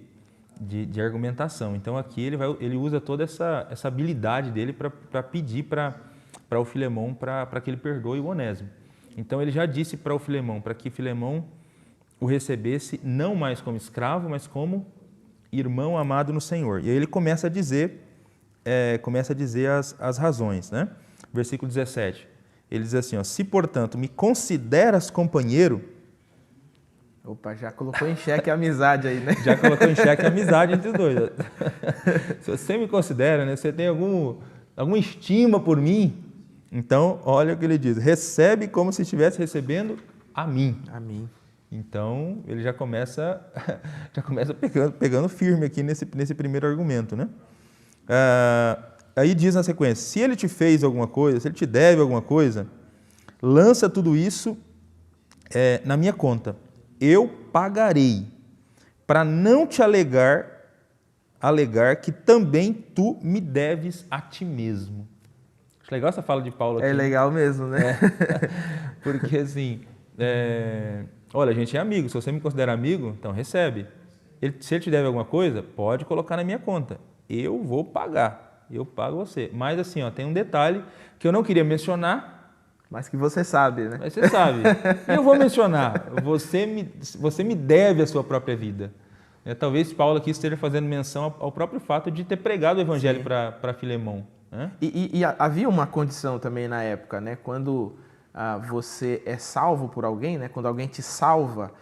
argumentação. Então aqui ele usa toda essa habilidade dele para pedir para o Filemon para que ele perdoe o Onésimo. Então ele já disse para o Filemon, para que Filemon o recebesse não mais como escravo, mas como irmão amado no Senhor. E aí ele começa a dizer as razões, né? Versículo 17, ele diz assim, ó, se portanto me consideras companheiro... Opa, já colocou em xeque a amizade aí, né? Já colocou em xeque a amizade entre os dois. Se você me considera, né, você tem alguma estima por mim, então olha o que ele diz, recebe como se estivesse recebendo a mim. A mim. Então ele já começa pegando firme aqui nesse primeiro argumento, né? Aí diz na sequência, se ele te fez alguma coisa, se ele te deve alguma coisa, lança tudo isso na minha conta. Eu pagarei, para não te alegar que também tu me deves a ti mesmo. Acho legal essa fala de Paulo aqui. É legal mesmo, né? Porque assim, olha, a gente é amigo, se você me considera amigo, então recebe. Se ele te deve alguma coisa, pode colocar na minha conta. Eu vou pagar. Eu pago você. Mas assim, ó, tem um detalhe que eu não queria mencionar. Mas que você sabe, né? Mas você sabe. E eu vou mencionar. Você me deve a sua própria vida. Talvez Paulo aqui esteja fazendo menção ao próprio fato de ter pregado o evangelho para Filemon. Né? E havia uma condição também na época, né? Quando você é salvo por alguém, né? Quando alguém te salva,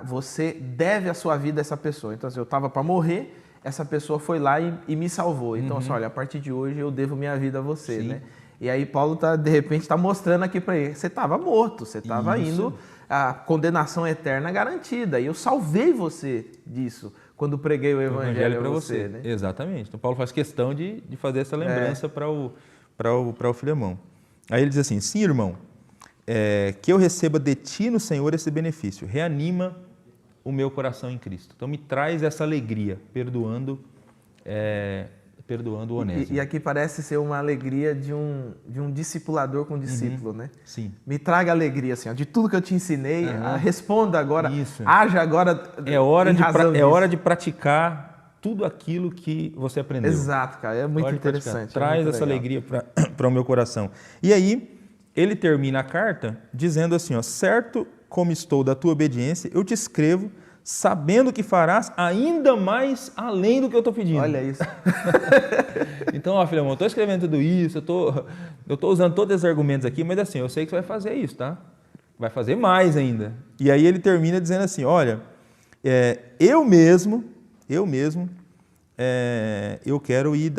você deve a sua vida a essa pessoa. Então, assim, eu estava para morrer, essa pessoa foi lá e me salvou. Então, assim, olha, a partir de hoje eu devo minha vida a você, né? E aí Paulo, de repente, está mostrando aqui para ele, você estava morto, você estava indo, a condenação eterna garantida. E eu salvei você disso quando preguei o evangelho para você, né? Exatamente. Então, Paulo faz questão de fazer essa lembrança para o Filemão. Aí ele diz assim, sim, irmão, que eu receba de ti no Senhor esse benefício. Reanima o meu coração em Cristo. Então, me traz essa alegria, perdoando o Onésimo. E aqui parece ser uma alegria de um discipulador com discípulo, né? Sim. Me traga alegria, assim, ó, de tudo que eu te ensinei, responda agora, Isso. haja agora. É hora de praticar tudo aquilo que você aprendeu. Exato, cara, é muito interessante. Traz essa alegria para o meu coração. E aí, ele termina a carta dizendo assim, ó, certo como estou da tua obediência, eu te escrevo sabendo que farás ainda mais além do que eu estou pedindo. Olha isso. Então, ó, Filemão, eu estou escrevendo tudo isso, eu estou usando todos esses argumentos aqui, mas assim, eu sei que você vai fazer isso, tá? Vai fazer mais ainda. E aí ele termina dizendo assim, olha, eu mesmo, eu quero ir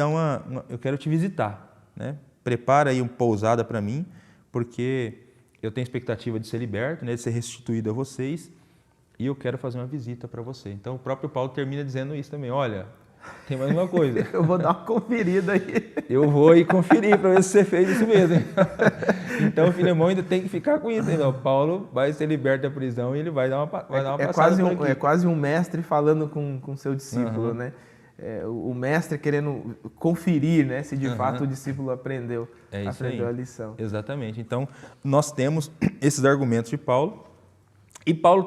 eu quero te visitar, né? Prepara aí uma pousada para mim, porque eu tenho expectativa de ser liberto, né, de ser restituído a vocês, e eu quero fazer uma visita para você. Então, o próprio Paulo termina dizendo isso também. Olha, tem mais uma coisa. Eu vou dar uma conferida aí. Eu vou ir conferir para ver se você fez isso mesmo. Então, o Filemão ainda tem que ficar com isso. Então, Paulo vai ser liberto da prisão e ele vai dar uma passada por aqui. É quase um mestre falando com seu discípulo, né? O mestre querendo conferir, né, se de fato o discípulo aprendeu a lição. Exatamente. Então, nós temos esses argumentos de Paulo. E Paulo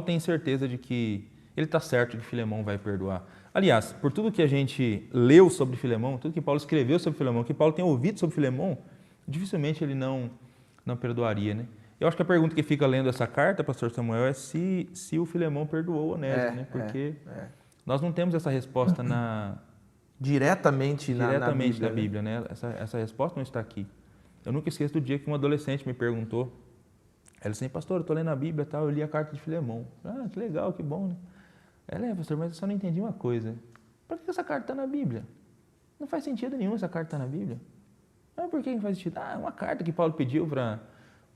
tem certeza de que ele está certo de que Filemão vai perdoar. Aliás, por tudo que a gente leu sobre Filemão, tudo que Paulo escreveu sobre Filemão, que Paulo tem ouvido sobre Filemão, dificilmente ele não perdoaria, né? Eu acho que a pergunta que fica lendo essa carta, pastor Samuel, é se o Filemão perdoou o Onésimo, né? Porque nós não temos essa resposta diretamente na Bíblia, né? Essa resposta não está aqui. Eu nunca esqueço do dia que um adolescente me perguntou, ela disse assim, pastor, eu estou lendo a Bíblia, tal, eu li a carta de Filemão. Ah, que legal, que bom, né? Ela, pastor, mas eu só não entendi uma coisa. Por que essa carta está na Bíblia? Não faz sentido nenhum essa carta estar na Bíblia. Ah, por que não faz sentido? Ah, é uma carta que Paulo pediu para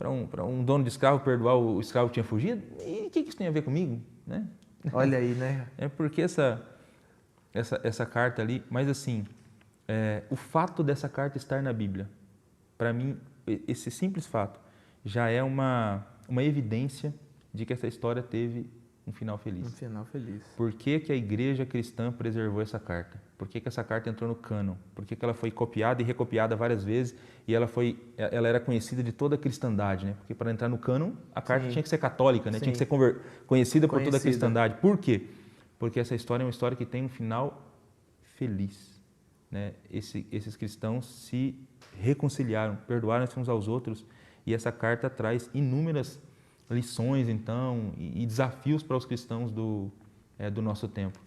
um dono de escravo perdoar o escravo que tinha fugido? E o que isso tem a ver comigo? Né? Olha aí, né? É porque essa carta ali, mas assim, o fato dessa carta estar na Bíblia, para mim, esse simples fato já é uma evidência de que essa história teve um final feliz. Um final feliz. Por que a igreja cristã preservou essa carta? Por que essa carta entrou no cânon? Por que ela foi copiada e recopiada várias vezes e ela era conhecida de toda a cristandade, né? Porque para entrar no cânon, a carta tinha que ser católica, né? Tinha que ser conhecida por toda a cristandade. Por quê? Porque essa história é uma história que tem um final feliz, né? Esses cristãos se reconciliaram, perdoaram-se uns aos outros e essa carta traz inúmeras lições, então, e desafios para os cristãos do nosso tempo.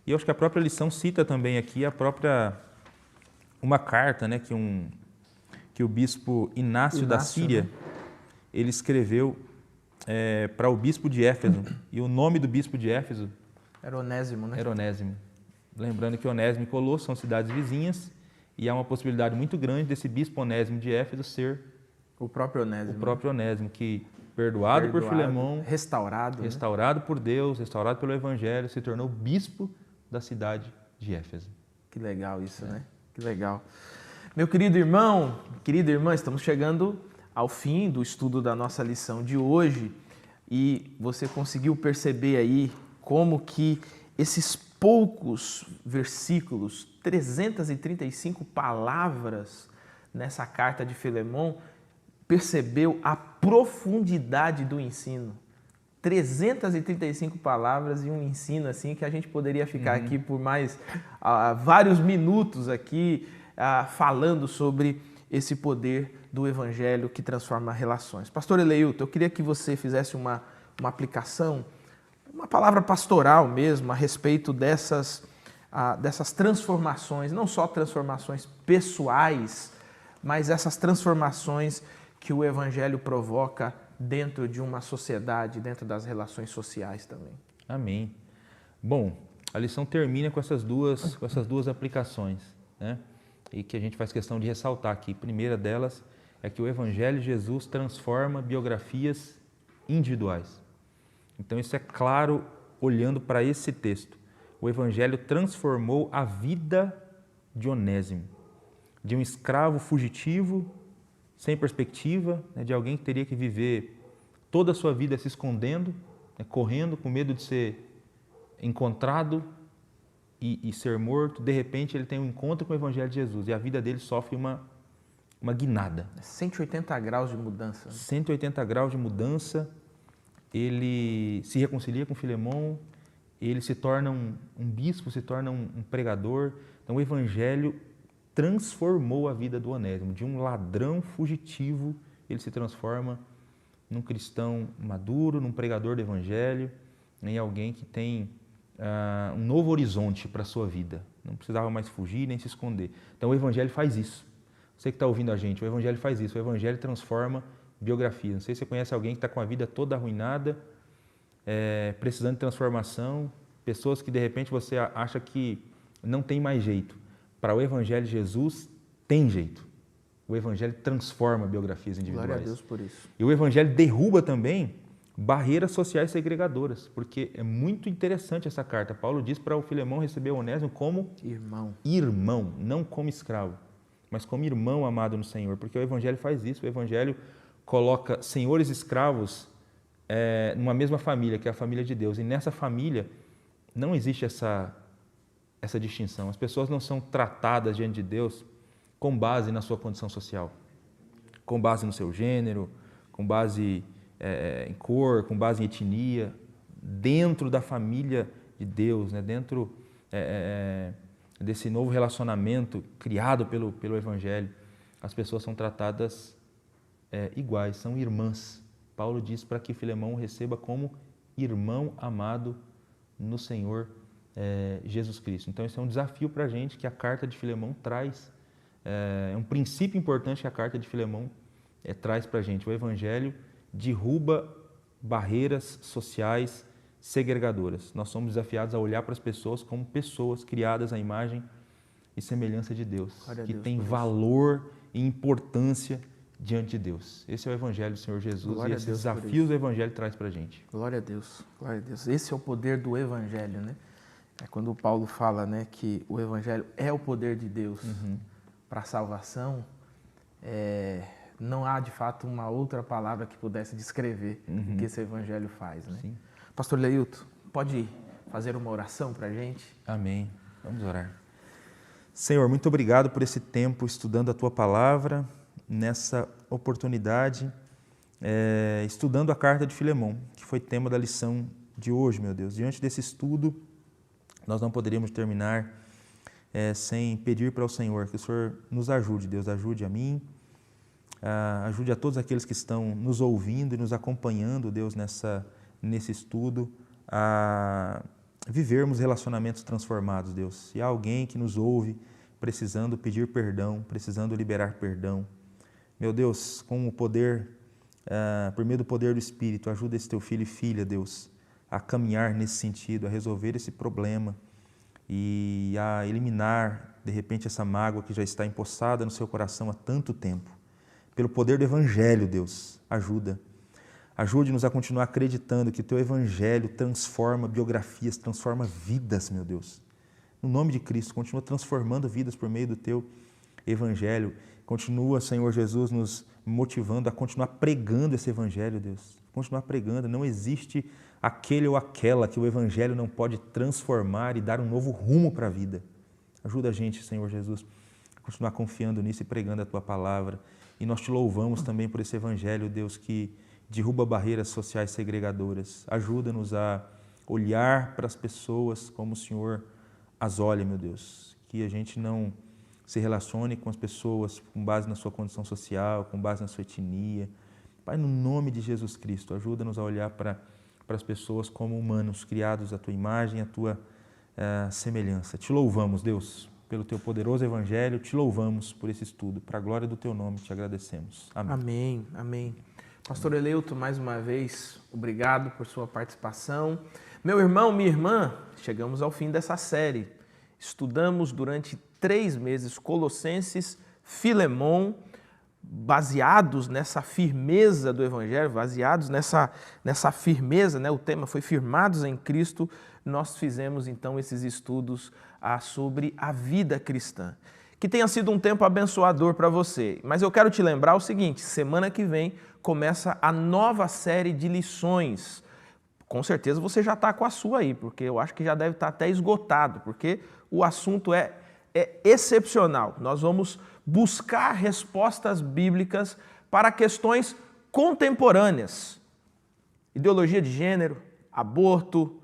E eu acho que a própria lição cita também aqui uma carta, né, que o bispo Inácio da Síria, ele escreveu para o bispo de Éfeso. E o nome do bispo de Éfeso era Onésimo, né? Era Onésimo. Lembrando que Onésimo e Colosso são cidades vizinhas e há uma possibilidade muito grande desse bispo Onésimo de Éfeso ser o próprio Onésimo. O próprio Onésimo, que perdoado por Filemão, restaurado por Deus, restaurado pelo Evangelho, se tornou bispo da cidade de Éfeso. Que legal isso, né? Que legal. Meu querido irmão, querida irmã, estamos chegando ao fim do estudo da nossa lição de hoje e você conseguiu perceber aí como que esses poucos versículos, 335 palavras nessa carta de Filemão, percebeu a profundidade do ensino. 335 palavras e um ensino assim que a gente poderia ficar aqui por mais vários minutos aqui falando sobre esse poder do Evangelho que transforma relações. Pastor Eleilton, eu queria que você fizesse uma aplicação, uma palavra pastoral mesmo a respeito dessas transformações, não só transformações pessoais, mas essas transformações que o Evangelho provoca dentro de uma sociedade, dentro das relações sociais também. Amém. Bom, a lição termina com essas duas aplicações, né? E que a gente faz questão de ressaltar aqui. A primeira delas é que o Evangelho de Jesus transforma biografias individuais. Então isso é claro olhando para esse texto. O Evangelho transformou a vida de Onésimo, de um escravo fugitivo, sem perspectiva, né, de alguém que teria que viver toda a sua vida se escondendo, né, correndo, com medo de ser encontrado e ser morto. De repente ele tem um encontro com o Evangelho de Jesus e a vida dele sofre uma guinada. 180 graus de mudança. 180 graus de mudança. Ele se reconcilia com Filemão, ele se torna um bispo, se torna um pregador. Então o Evangelho transformou a vida do Onésimo. De um ladrão fugitivo, ele se transforma num cristão maduro, num pregador do Evangelho, em alguém que tem um novo horizonte para a sua vida. Não precisava mais fugir nem se esconder. Então o Evangelho faz isso. Você que está ouvindo a gente, o Evangelho faz isso. O Evangelho transforma biografias. Não sei se você conhece alguém que está com a vida toda arruinada, precisando de transformação, pessoas que de repente você acha que não tem mais jeito. Para o Evangelho de Jesus, tem jeito. O Evangelho transforma biografias individuais. Glória a Deus por isso. E o Evangelho derruba também barreiras sociais segregadoras, porque é muito interessante essa carta. Paulo diz para o Filemão receber o Onésimo como irmão, não como escravo, mas como irmão amado no Senhor, porque o Evangelho faz isso. O Evangelho coloca senhores e escravos numa mesma família, que é a família de Deus. E nessa família não existe essa distinção. As pessoas não são tratadas diante de Deus com base na sua condição social, com base no seu gênero, com base em cor, com base em etnia. Dentro da família de Deus, né? Dentro desse novo relacionamento criado pelo Evangelho, as pessoas são tratadas iguais, são irmãs. Paulo diz para que Filemão receba como irmão amado no Senhor Jesus Cristo. Então, esse é um desafio para a gente que a carta de Filemão traz. É um princípio importante que a carta de Filemão traz para a gente. O Evangelho derruba barreiras sociais segregadoras. Nós somos desafiados a olhar para as pessoas como pessoas criadas à imagem e semelhança de Deus, que tem valor e importância diante de Deus. Esse é o Evangelho do Senhor Jesus. Glória e esses a Deus desafios do Evangelho traz para a gente. Glória a Deus, glória a Deus. Esse é o poder do Evangelho, né? É quando o Paulo fala, né, que o Evangelho é o poder de Deus para a salvação, não há de fato uma outra palavra que pudesse descrever o que esse Evangelho faz, né? Sim. Pastor Leilton, pode fazer uma oração para a gente? Amém. Vamos orar. Senhor, muito obrigado por esse tempo estudando a Tua Palavra, nessa oportunidade, estudando a carta de Filemão, que foi tema da lição de hoje, meu Deus. Diante desse estudo, nós não poderíamos terminar sem pedir para o Senhor que o Senhor nos ajude, Deus, ajude a mim, ajude a todos aqueles que estão nos ouvindo e nos acompanhando, Deus, nesse estudo, a vivermos relacionamentos transformados, Deus. Se há alguém que nos ouve precisando pedir perdão, precisando liberar perdão, meu Deus, com o poder, por meio do poder do Espírito, ajuda esse teu filho e filha, Deus, a caminhar nesse sentido, a resolver esse problema e a eliminar, de repente, essa mágoa que já está empossada no seu coração há tanto tempo. Pelo poder do Evangelho, Deus, ajude-nos a continuar acreditando que o teu Evangelho transforma biografias, transforma vidas, meu Deus. No nome de Cristo, continua transformando vidas por meio do teu Evangelho. Continua, Senhor Jesus, nos motivando a continuar pregando esse Evangelho, Deus. Continuar pregando. Não existe aquele ou aquela que o Evangelho não pode transformar e dar um novo rumo para a vida. Ajuda a gente, Senhor Jesus, a continuar confiando nisso e pregando a Tua Palavra. E nós Te louvamos também por esse Evangelho, Deus, que derruba barreiras sociais segregadoras. Ajuda-nos a olhar para as pessoas como o Senhor as olha, meu Deus. Que a gente não se relacione com as pessoas com base na sua condição social, com base na sua etnia. Pai, no nome de Jesus Cristo, ajuda-nos a olhar para as pessoas como humanos, criados à Tua imagem, à Tua semelhança. Te louvamos, Deus, pelo Teu poderoso Evangelho. Te louvamos por esse estudo. Para a glória do Teu nome, Te agradecemos. Amém. Amém, amém. Pastor Leilton, mais uma vez, obrigado por sua participação. Meu irmão, minha irmã, chegamos ao fim dessa série. Estudamos durante 3 meses Colossenses, Filemão, baseados nessa firmeza do Evangelho, baseados nessa firmeza, né? O tema foi Firmados em Cristo. Nós fizemos então esses estudos sobre a vida cristã. Que tenha sido um tempo abençoador para você. Mas eu quero te lembrar o seguinte, semana que vem começa a nova série de lições. Com certeza você já está com a sua aí, porque eu acho que já deve estar até esgotado, porque o assunto é excepcional. Nós vamos buscar respostas bíblicas para questões contemporâneas. Ideologia de gênero, aborto,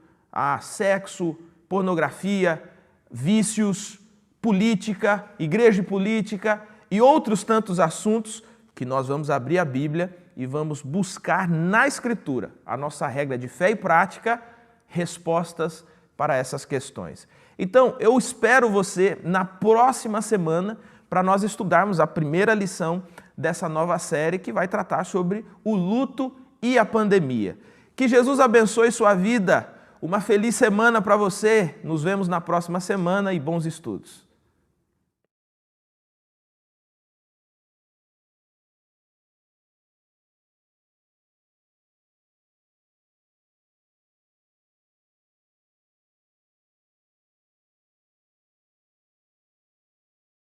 sexo, pornografia, vícios, política, igreja e política e outros tantos assuntos que nós vamos abrir a Bíblia e vamos buscar na Escritura, a nossa regra de fé e prática, respostas para essas questões. Então, eu espero você na próxima semana para nós estudarmos a primeira lição dessa nova série que vai tratar sobre o luto e a pandemia. Que Jesus abençoe sua vida. Uma feliz semana para você. Nos vemos na próxima semana e bons estudos.